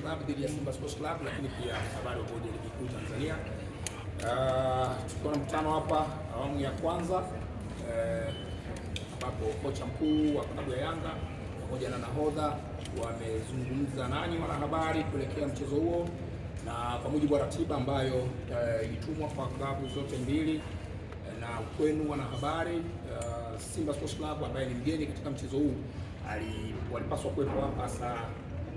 Club dhidi ya Simba Sports Club, lakini pia habari wa bodi ya ligi kuu Tanzania. Tulikuwa na mkutano hapa awamu ya kwanza ambapo kocha mkuu wa klabu ya Yanga pamoja na nahodha wamezungumza nanyi wanahabari kuelekea mchezo huo, na kwa mujibu wa ratiba ambayo ilitumwa kwa klabu zote mbili na kwenu wanahabari, Simba Sports Club ambaye ni mgeni katika mchezo huu walipaswa kuwepo hapa saa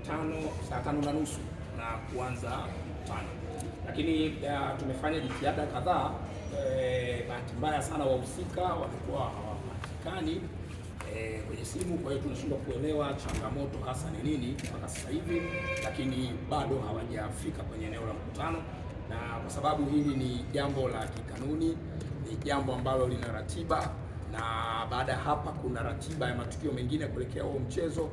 5:30 na kuanza mkutano, lakini tumefanya jitihada kadhaa. Bahati mbaya sana wahusika wamekuwa hawapatikani kwenye simu, kwa hiyo tunashindwa kuelewa changamoto hasa ni nini mpaka sasa hivi, lakini bado hawajafika kwenye eneo la mkutano, na kwa sababu hili ni jambo la kikanuni, ni jambo ambalo lina ratiba, na baada ya hapa kuna ratiba ya matukio mengine kuelekea huo mchezo.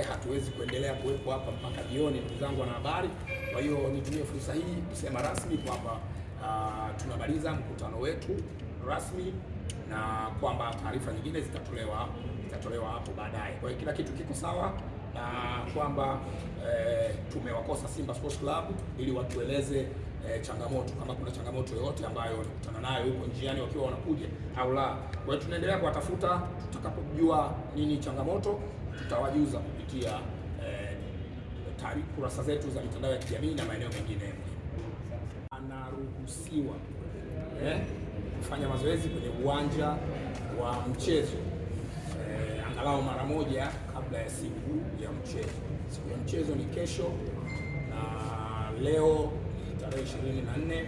Hatuwezi kuendelea kuwepo hapa mpaka jioni, ndugu zangu wanahabari. Kwa hiyo nitumie fursa hii kusema rasmi kwamba tunamaliza mkutano wetu rasmi na kwamba taarifa nyingine zitatolewa hapo baadaye. Kwa hiyo kila kitu kiko sawa, na kwamba tumewakosa Simba Sports Club ili watueleze changamoto, kama kuna changamoto yoyote ambayo walikutana nayo huko njiani wakiwa wanakuja au la. Kwa hiyo tunaendelea kuwatafuta, tutakapojua nini changamoto tutawajuza kupitia kurasa zetu za mitandao ya kijamii na maeneo mengine. Anaruhusiwa kufanya mazoezi kwenye uwanja wa mchezo angalau mara moja kabla ya siku ya mchezo. Siku ya mchezo ni kesho, na leo ni tarehe 24,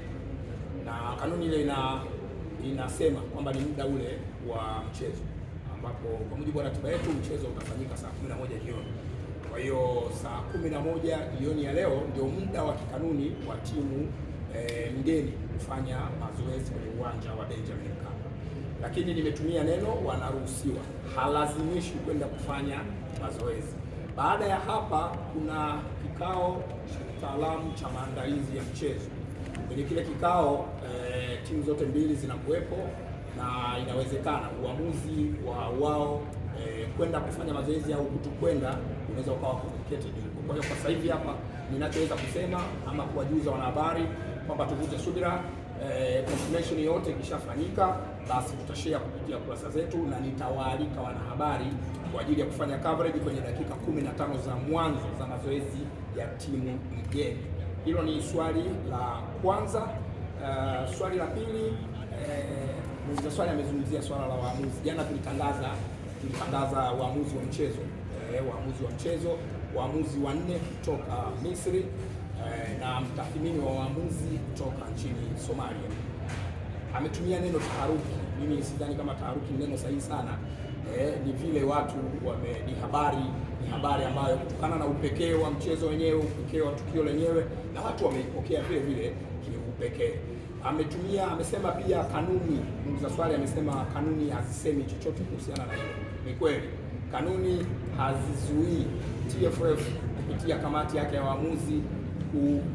na kanuni ile inasema kwamba ni muda ule wa mchezo, ambapo kwa mujibu wa ratiba yetu mchezo utafanyika saa 11 jioni. Kwa hiyo saa 11 jioni ya leo ndio muda wa kikanuni wa timu mgeni kufanya mazoezi kwenye uwanja wa Benjamin Mkapa, lakini nimetumia neno wanaruhusiwa, halazimishi kwenda kufanya mazoezi. Baada ya hapa kuna kikao cha kitaalamu cha maandalizi ya mchezo. Kwenye kile kikao timu zote mbili zinakuwepo, na inawezekana uamuzi wa wao kwenda kufanya mazoezi au kutokwenda unaweza ukawa complicated. Kwa hiyo kwa sasa hivi hapa ninachoweza kusema ama kuwajuza wanahabari kwamba tuvute subira. Confirmation yote ikishafanyika basi tutashare kupitia kurasa zetu, na nitawaalika wanahabari kwa ajili ya kufanya coverage kwenye dakika 15 za mwanzo za mazoezi ya timu mgeni. Hilo ni swali la kwanza. Swali la pili, swali amezungumzia swala la waamuzi. Jana tulitangaza waamuzi wa mchezo, waamuzi wanne kutoka Misri na mtathmini wa waamuzi kutoka nchini Somalia. Ametumia neno taharuki. Mimi sidhani kama taharuki ni neno sahihi sana. Ni vile watu ni habari ambayo kutokana na upekee wa mchezo wenyewe, upekee wa tukio lenyewe, na watu wameipokea vile vile kiupekee. Amesema pia kanuni, muuliza swali amesema kanuni hazisemi chochote kuhusiana na hilo. Ni kweli, kanuni hazizuii TFF kupitia kamati yake ya waamuzi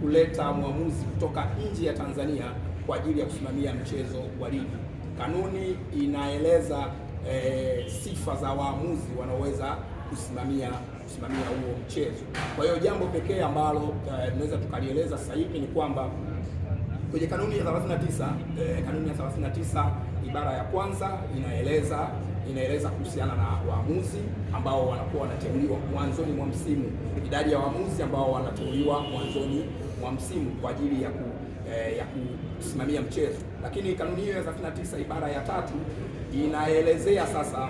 kuleta mwamuzi kutoka nje ya Tanzania kwa ajili ya kusimamia mchezo wa ligi. Kanuni inaeleza sifa za waamuzi wanaoweza kusimamia huo mchezo. Kwa hiyo jambo pekee ambalo tunaweza tukalieleza sasa hivi ni kwamba kwenye kanuni ya 39 ibara ya kwanza inaeleza kuhusiana na waamuzi ambao wanakuwa wanateuliwa mwanzoni mwa msimu, idadi ya waamuzi ambao wanateuliwa mwanzoni mwa msimu kwa ajili ya kusimamia mchezo. Lakini kanuni hiyo ya 39 ibara ya 3 inaelezea sasa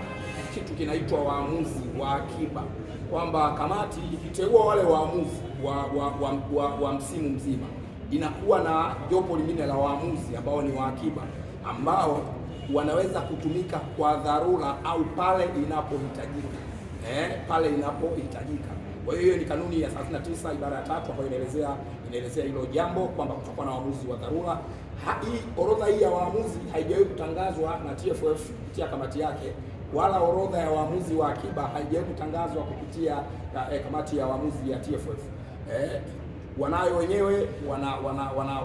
kitu kinaitwa waamuzi wa akiba, kwamba kamati ikiteua wale waamuzi wa msimu mzima inakuwa na jopo lingine la waamuzi ambao ni wa akiba, ambao wanaweza kutumika kwa dharura au pale inapohitajika. Kwa hiyo ni kanuni ya 39 ibara ya 3 ambayo inaelezea hilo jambo, kwamba kutakuwa na waamuzi wa dharura. Hii orodha hii ya waamuzi haijawahi kutangazwa na TFF kupitia kamati yake, wala orodha ya waamuzi wa akiba haijawahi kutangazwa kupitia kamati ya waamuzi ya TFF. Wanayo wenyewe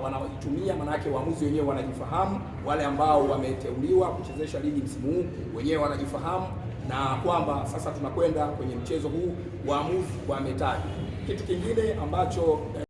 wanaitumia, maana yake waamuzi wenyewe wanajifahamu, wale ambao wameteuliwa kuchezesha ligi msimu huu wenyewe wanajifahamu, na kwamba sasa tunakwenda kwenye mchezo huu waamuzi wametajwa. Kitu kingine ambacho